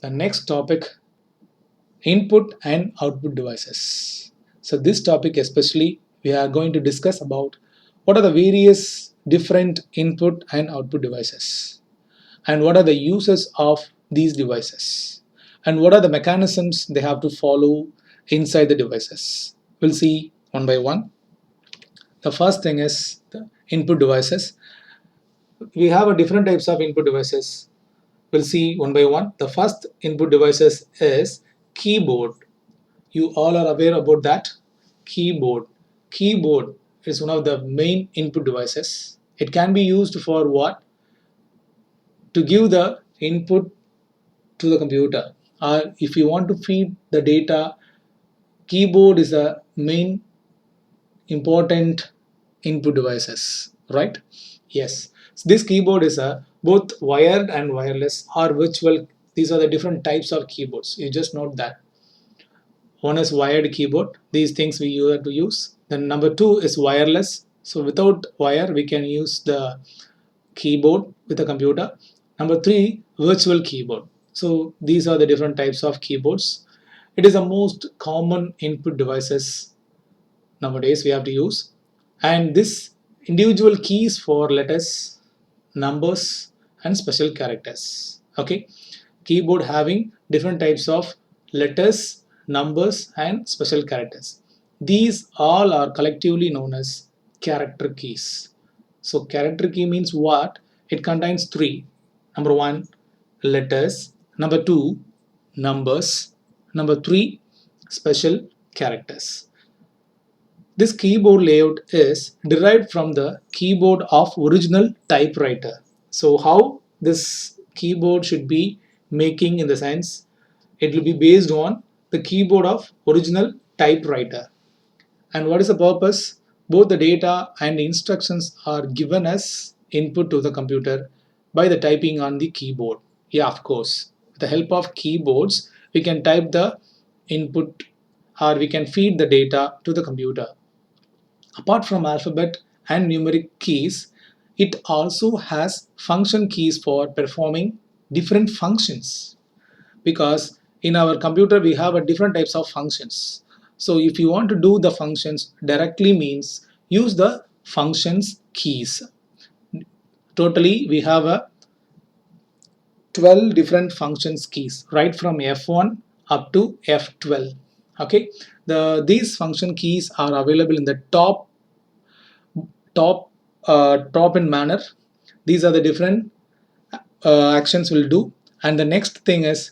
The next topic, input and output devices. So this topic especially we are going to discuss about what are the various different input and output devices and what are the uses of these devices and what are the mechanisms they have to follow inside the devices. We'll see one by one. The first thing is the input devices. We have a different types of input devices. We'll see one by one. The first input devices is keyboard. You all are aware about that. Keyboard. Keyboard is one of the main input devices. It can be used for what? To give the input to the computer, or if you want to feed the data, keyboard is the main important input devices, right? Yes. So this keyboard is a both wired and wireless or virtual. These are the different types of keyboards. You just note that. One is wired keyboard. These things we have to use. Then number two is wireless. So without wire, we can use the keyboard with a computer. Number three, virtual keyboard. So these are the different types of keyboards. It is the most common input devices nowadays we have to use. And this individual keys for letters, numbers, and special characters. Okay, keyboard having different types of letters, numbers, and special characters. These all are collectively known as character keys. So character key means what? It contains three. Number one, letters. Number two, numbers. Number three, special characters. This keyboard layout is derived from the keyboard of original typewriter. So how this keyboard should be making in the sense, it will be based on the keyboard of original typewriter. And what is the purpose? Both the data and the instructions are given as input to the computer by the typing on the keyboard. Yeah, of course. With the help of keyboards, we can type the input or we can feed the data to the computer. Apart from alphabet and numeric keys, it also has function keys for performing different functions, because in our computer we have a different types of functions. So if you want to do the functions directly means use the functions keys. Totally we have a 12 different functions keys right from F1 up to F12. Okay, these function keys are available in the top in manner. These are the different actions we'll do. And the next thing is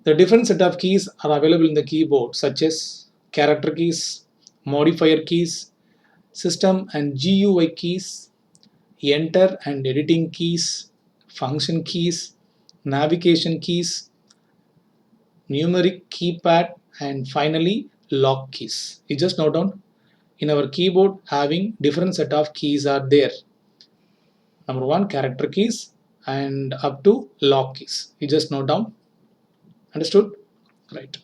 the different set of keys are available in the keyboard, such as character keys, modifier keys, system and GUI keys, enter and editing keys, function keys, navigation keys, numeric keypad, and finally lock keys. You just note down in our keyboard having different set of keys are there. Number one, character keys and up to lock keys. You just note down. Understood? Right.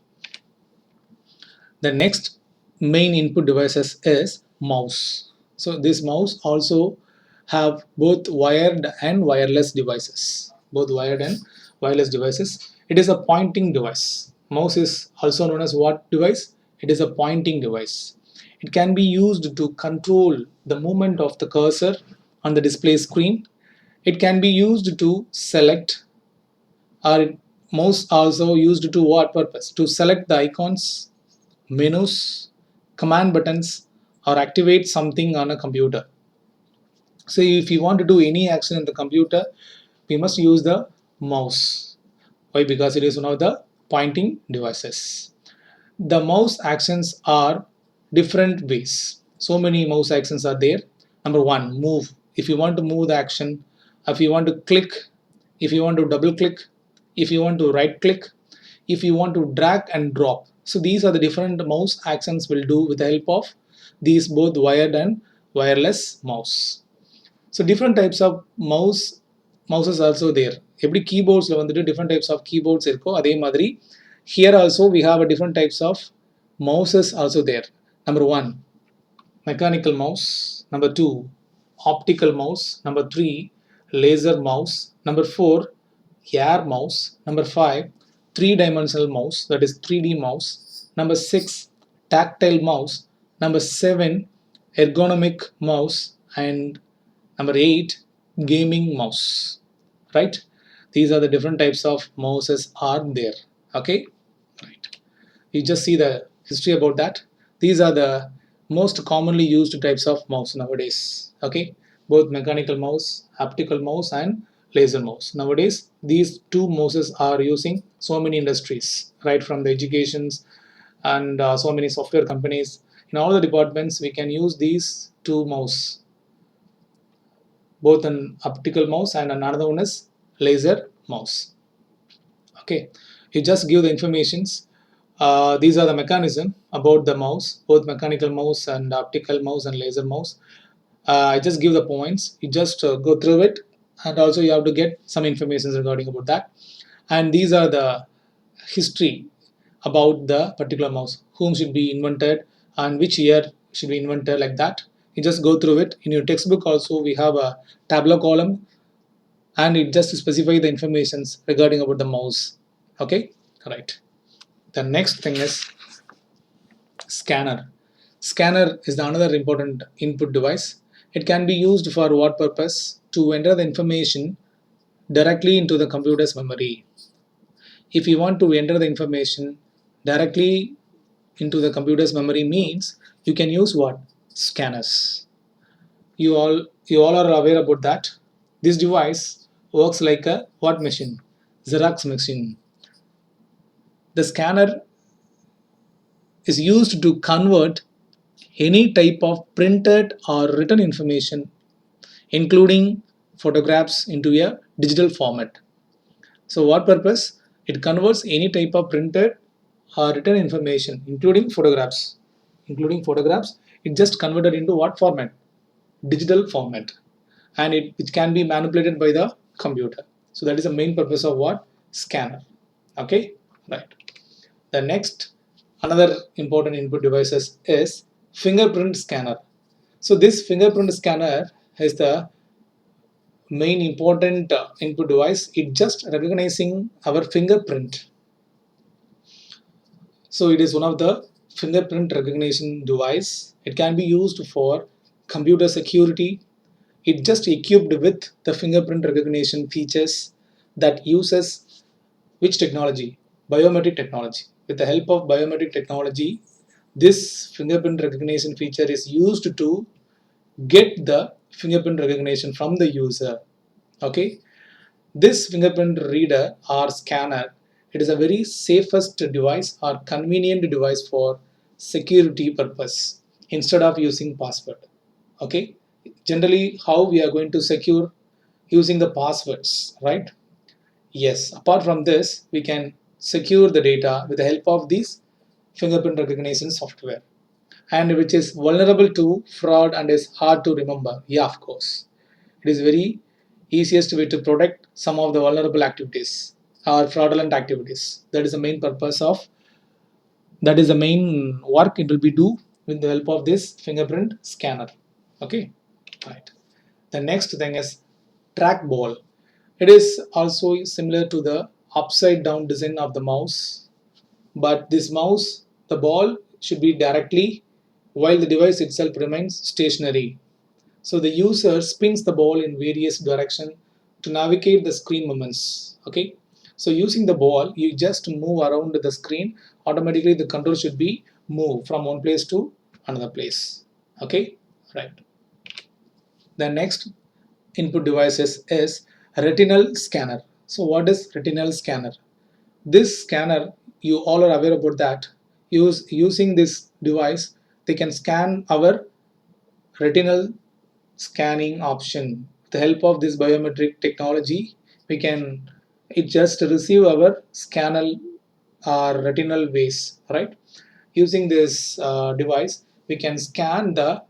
The next main input devices is mouse. So this mouse also have both wired and wireless devices. Both wired and wireless devices. It is a pointing device. Mouse is also known as what device? It is a pointing device. It can be used to control the movement of the cursor on the display screen. It can be used to select, or mouse also used to what purpose? To select the icons, menus, command buttons, or activate something on a computer. So if you want to do any action in the computer, we must use the mouse. Why? Because it is one of the pointing devices. The mouse actions are different ways. So many mouse actions are there. Number one, move. If you want to move the action, if you want to click, if you want to double click, if you want to right click, if you want to drag and drop. So these are the different mouse actions we'll do with the help of these both wired and wireless mouse. So different types of mouses also there. Every keyboardsல வந்துட்டு different types of keyboards இருக்கோ அதே மாதிரி here also we have a different types of mouses also there. Number one, mechanical mouse. Number two, optical mouse. Number three, laser mouse. Number four, air mouse. Number five, three-dimensional mouse, that is 3D mouse. Number 6, tactile mouse. Number 7, ergonomic mouse. And number 8, gaming mouse. Right? These are the different types of mouses are there. Okay? Right. You just see the history about that. These are the most commonly used types of mouse nowadays. Okay, both mechanical mouse, haptical mouse, and laser mouse. Nowadays, these two mouses are using so many industries, right from the educations and so many software companies. In all the departments, we can use these two mouse, both an optical mouse and another one is laser mouse. Okay, you just give the informations. These are the mechanism about the mouse, both mechanical mouse and optical mouse and laser mouse. I just give the points. You just go through it, and also you have to get some information regarding about that. And these are the history about the particular mouse, whom should be invented, and which year should be invented, like that. You just go through it. In your textbook also, we have a tabular column, and it just specify the informations regarding about the mouse. Okay, right. The next thing is scanner. Scanner is the another important input device. It can be used for what purpose? To enter the information directly into the computer's memory. If you want to enter the information directly into the computer's memory means you can use what? Scanners. You all are aware about that. This device works like a what machine? Xerox machine. The scanner is used to convert any type of printed or written information, including photographs, into a digital format. So, what purpose? It converts any type of printed or written information, including photographs. Including photographs, it just converted into what format? Digital format, and it can be manipulated by the computer. So that is the main purpose of what? Scanner. Okay, right. The next, another important input devices is fingerprint scanner. So this fingerprint scanner is the main important input device. It just recognizing our fingerprint. So it is one of the fingerprint recognition device. It can be used for computer security. It just equipped with the fingerprint recognition features that uses which technology? Biometric technology. With the help of biometric technology, this fingerprint recognition feature is used to get the fingerprint recognition from the user. Okay, this fingerprint reader or scanner, it is a very safest device or convenient device for security purpose instead of using password. Okay, generally how we are going to secure using the passwords, right? Yes, apart from this, we can secure the data with the help of these fingerprint recognition software, and which is vulnerable to fraud and is hard to remember. Yeah, of course. It is very easiest way to protect some of the vulnerable activities or fraudulent activities. That is the main purpose of, that is the main work it will be do with the help of this fingerprint scanner. Okay, right. The next thing is trackball. It is also similar to the upside down design of the mouse, but this mouse, the ball should be directly while the device itself remains stationary. So the user spins the ball in various directions to navigate the screen movements. Okay. So using the ball, you just move around the screen. Automatically, the control should be move from one place to another place. Okay. Right. The next input devices is retinal scanner. So what is retinal scanner? This scanner, you all are aware about that. Using this device, they can scan our retinal scanning option. With the help of this biometric technology, we can it just receive our scanner or retinal waves, right? Using this device, we can scan the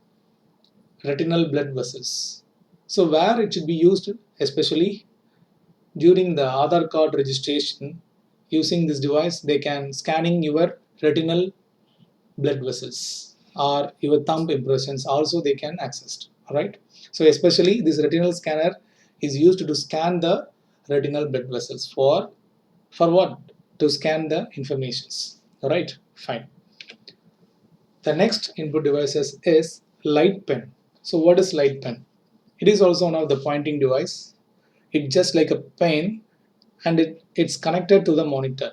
retinal blood vessels. So where it should be used, especially during the Aadhaar card registration, using this device, they can scanning your retinal blood vessels or your thumb impressions also they can access. All right. So especially this retinal scanner is used to scan the retinal blood vessels for what? to scan the informations. Alright, fine. The next input devices is light pen. So what is light pen? It is also one of the pointing device. It's just like a pen, and it's connected to the monitor.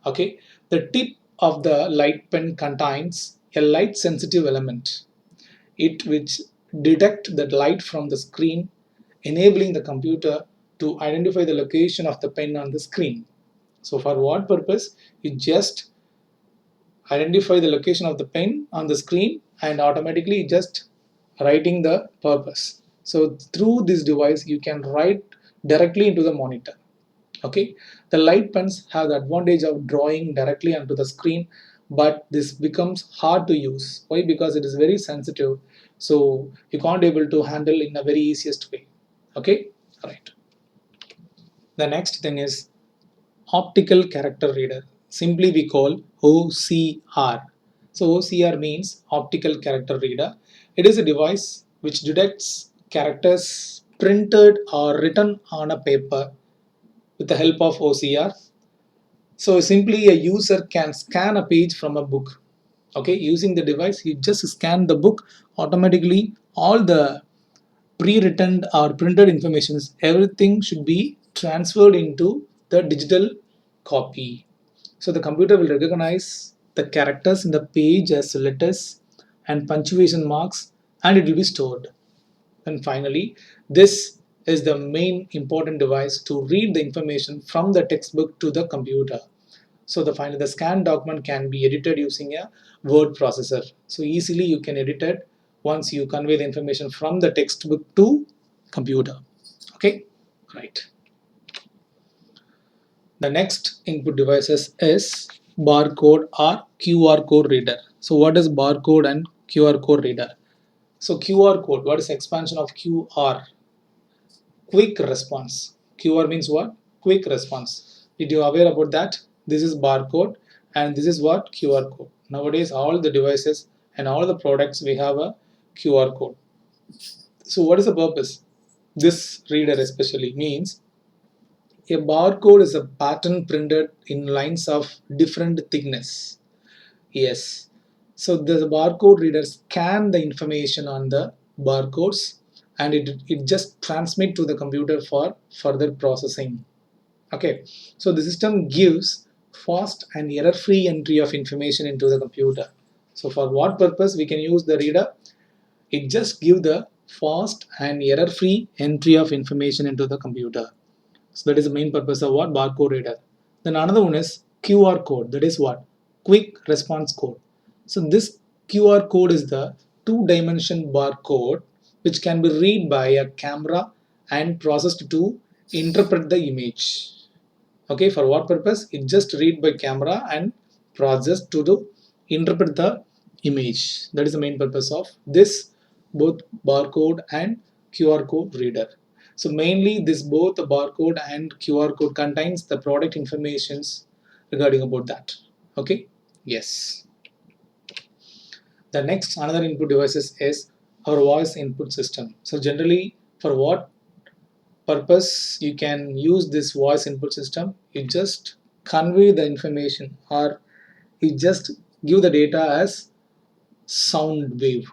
Okay, the tip of the light pen contains a light sensitive element, it which detect the light from the screen, enabling the computer to identify the location of the pen on the screen. So for what purpose? You just identify the location of the pen on the screen and automatically just writing the purpose. So through this device you can write directly into the monitor. Okay, the light pens have the advantage of drawing directly onto the screen, but this becomes hard to use. Why? Because it is very sensitive, so you can't able to handle in a very easiest way. Okay, right. The next thing is optical character reader, simply we call OCR. So OCR means optical character reader. It is a device which detects characters printed or written on a paper with the help of OCR. So simply a user can scan a page from a book. Okay, using the device, you just scan the book automatically. All the pre-written or printed informations, everything should be transferred into the digital copy. So the computer will recognize the characters in the page as letters and punctuation marks, and it will be stored. And finally, this is the main important device to read the information from the textbook to the computer. So finally the scanned document can be edited using a word processor. So easily you can edit it once you convey the information from the textbook to computer. Okay, right. The next input devices is barcode or QR code reader. So what is barcode and QR code reader? So QR code, what is expansion of QR? Quick response. QR means what? Quick response. Did you aware about that? This is barcode and this is what? QR code. Nowadays all the devices and all the products we have a QR code. So what is the purpose? This reader especially means a barcode is a pattern printed in lines of different thickness. Yes. So the barcode reader scan the information on the barcodes and it just transmit to the computer for further processing. Okay. So the system gives fast and error-free entry of information into the computer. So for what purpose we can use the reader? It just give the fast and error-free entry of information into the computer. So that is the main purpose of what? Barcode reader. Then another one is QR code. That is what? Quick response code. So this QR code is the two-dimension barcode which can be read by a camera and processed to interpret the image. Okay, for what purpose? It just read by camera and processed to interpret the image. That is the main purpose of this both barcode and QR code reader. So mainly this both the barcode and QR code contains the product informations regarding about that. Okay, yes. The next another input devices is our voice input system. So generally for what purpose you can use this voice input system? You just convey the information or you just give the data as sound wave.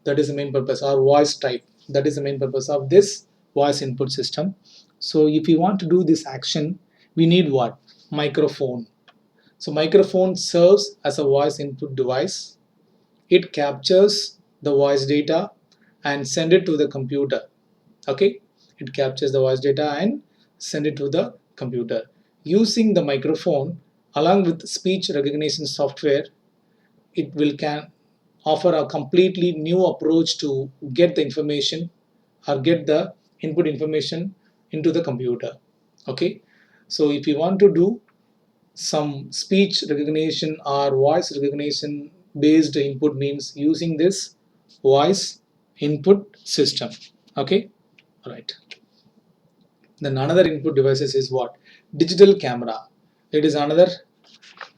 That is the main purpose, or voice type. That is the main purpose of this voice input system. So if you want to do this action, we need what? Microphone. So microphone serves as a voice input device. It captures the voice data and send it to the computer. Okay, it captures the voice data and send it to the computer. Using the microphone along with speech recognition software, it will can offer a completely new approach to get the information or get the input information into the computer. Okay, so if you want to do some speech recognition or voice recognition based input means using this voice input system. Okay, all right. Then another input devices is what? Digital camera. It is another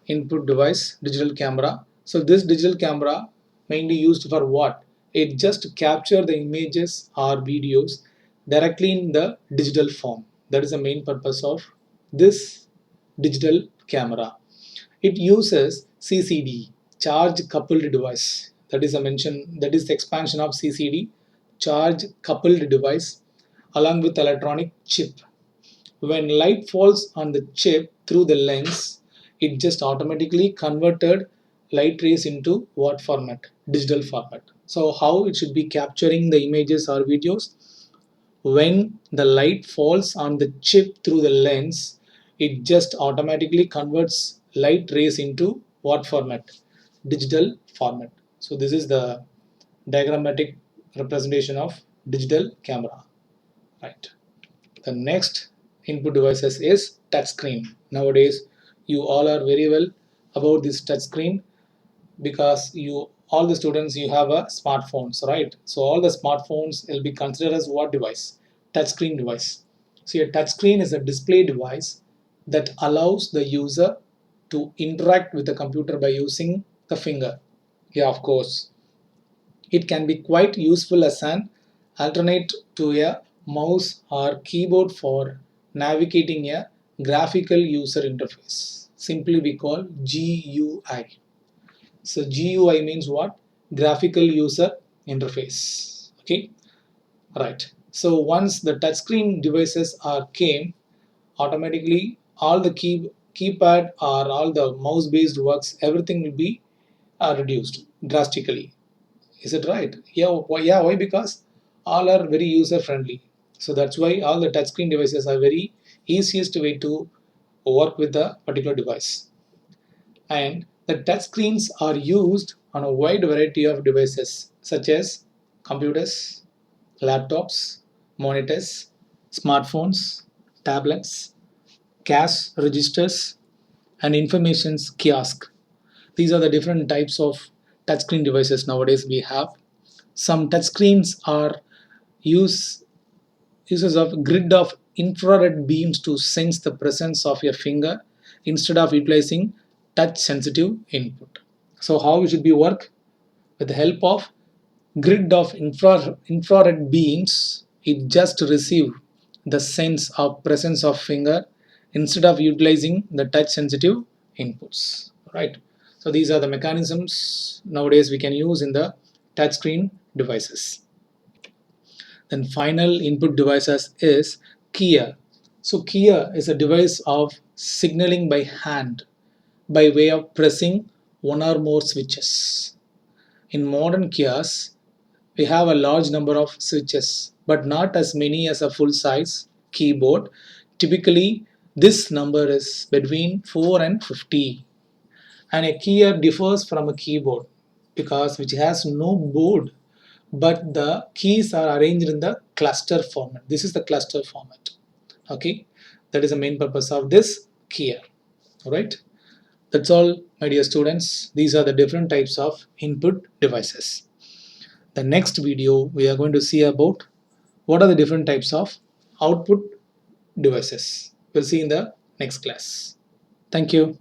input device, digital camera. So this digital camera mainly used for what? It just capture the images or videos directly in the digital form. That is the main purpose of this digital camera. It uses CCD, charge coupled device. That is the expansion of CCD, charge coupled device, along with electronic chip. When light falls on the chip through the lens, it just automatically converted light rays into what format? Digital format. So how it should be capturing the images or videos? When the light falls on the chip through the lens, it just automatically converts light rays into what format? Digital format. So this is the diagrammatic representation of digital camera, right? The next input devices is touchscreen. Nowadays, you all are very well about this touchscreen because you all the students you have a smartphones, right? So all the smartphones will be considered as what device? Touchscreen device. So a touchscreen is a display device that allows the user to interact with the computer by using the finger. Yeah, of course. It can be quite useful as an alternate to a mouse or keyboard for navigating a graphical user interface. Simply we call GUI. So GUI means what? Graphical user interface. Okay, right. So once the touchscreen devices are came, automatically all the keypad or all the mouse based works, everything will be reduced drastically. Is it right? Yeah, yeah. Why? Because all are very user friendly. So that's why all the touchscreen devices are very easiest way to work with the particular device. And the touchscreens are used on a wide variety of devices such as computers, laptops, monitors, smartphones, tablets, cash registers, and information kiosk. These are the different types of touchscreen devices nowadays we have. Some touchscreens are use uses of grid of infrared beams to sense the presence of your finger instead of utilizing touch sensitive input. So how it should be work? With the help of grid of infrared beams, it just receive the sense of presence of finger instead of utilizing the touch sensitive inputs, right? So these are the mechanisms nowadays we can use in the touchscreen devices. Then final input devices is keyer. So keyer is a device of signaling by hand by way of pressing one or more switches. In modern kiosks, we have a large number of switches, but not as many as a full-size keyboard. Typically, this number is between 4 and 50. And a keyer differs from a keyboard because which has no board, but the keys are arranged in the cluster format. This is the cluster format. Okay, that is the main purpose of this keyer. All right. That's all, my dear students. These are the different types of input devices. The next video we are going to see about what are the different types of output devices. We'll see in the next class. Thank you.